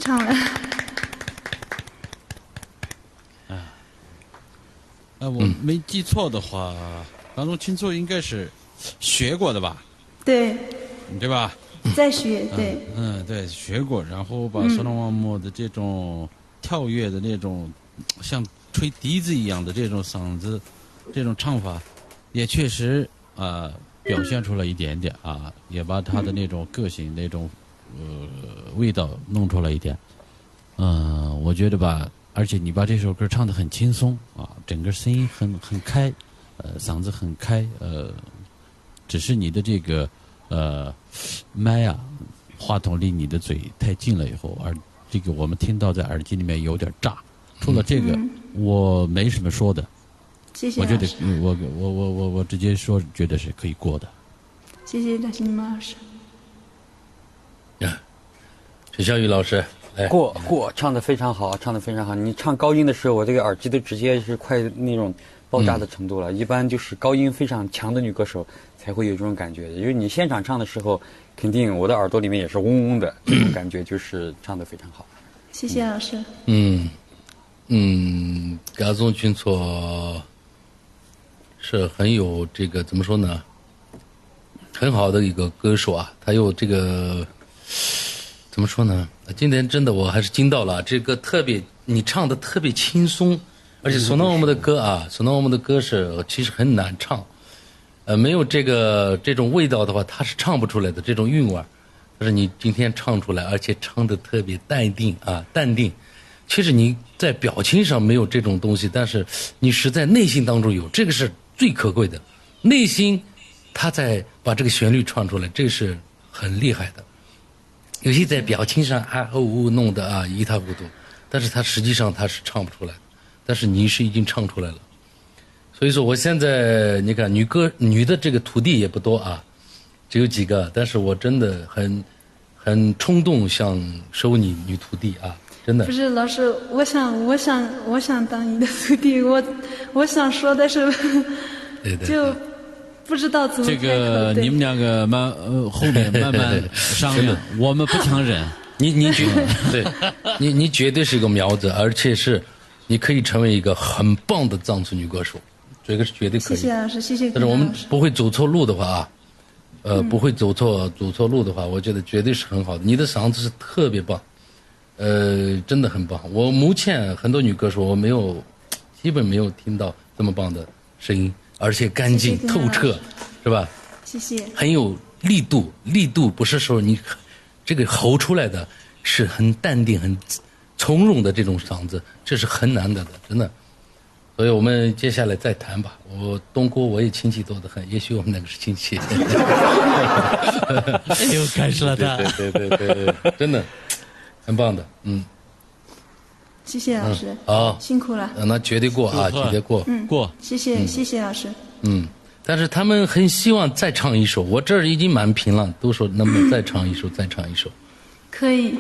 唱了。我没记错的话，当中清楚应该是学过的吧？对。对吧？在学，对。对，学过，然后把索隆旺姆的这种跳跃的那种，像吹笛子一样的这种嗓子，这种唱法，也确实表现出了一点点啊，也把他的那种个性、那种味道弄出来一点。我觉得吧，而且你把这首歌唱得很轻松啊，整个声音很开，嗓子很开，只是你的这个麦啊，话筒离你的嘴太近了以后，而这个我们听到在耳机里面有点炸。除了这个，我没什么说的。谢谢。我觉得我直接说，觉得是可以过的。谢谢大新老师。陈小雨老师。过，唱得非常好，唱得非常好。你唱高音的时候，我这个耳机都直接是快那种爆炸的程度了。一般就是高音非常强的女歌手才会有这种感觉。因为你现场唱的时候，肯定我的耳朵里面也是嗡嗡的，这种感觉就是唱得非常好。谢谢老师。嘎宗俊措是很有这个怎么说呢？很好的一个歌手啊，他有这个。怎么说呢？今天真的我还是惊到了，这个特别你唱的特别轻松，而且索诺我们的歌啊，索诺我们的歌是其实很难唱，没有这种味道的话，它是唱不出来的这种韵味。但是你今天唱出来，而且唱的特别淡定。其实你在表情上没有这种东西，但是你实在内心当中有，这个是最可贵的。内心他在把这个旋律唱出来，这是很厉害的。有些在表情上弄得一塌糊涂，但是他实际上他是唱不出来的，但是你是已经唱出来了。所以说我现在你看女的这个徒弟也不多啊，只有几个，但是我真的很冲动想收你女徒弟啊，真的。不是老师，我想当你的徒弟，我想说的是，对就。不知道怎么这个你们两个后面慢慢商量，我们不强忍。你绝对是一个苗子，而且是你可以成为一个很棒的藏族女歌手，这个是绝对可以。谢谢老师，谢谢。但是我们不会走错路的话不会走错路的话，我觉得绝对是很好的。你的嗓子是特别棒，真的很棒。我目前很多女歌手我基本没有听到这么棒的声音。而且干净透彻，是吧？谢谢。很有力度不是说你这个吼出来的，是很淡定、很从容的这种嗓子，这是很难得的，真的。所以我们接下来再谈吧。东郭我也亲戚多得很，也许我们两个是亲戚。又开始了他。对，真的，很棒的，谢谢老师，好，辛苦了。那绝对过啊，绝对过，过。谢谢老师。但是他们很希望再唱一首，我这儿已经满屏了，都说能不能再唱一首，再唱一首。可以。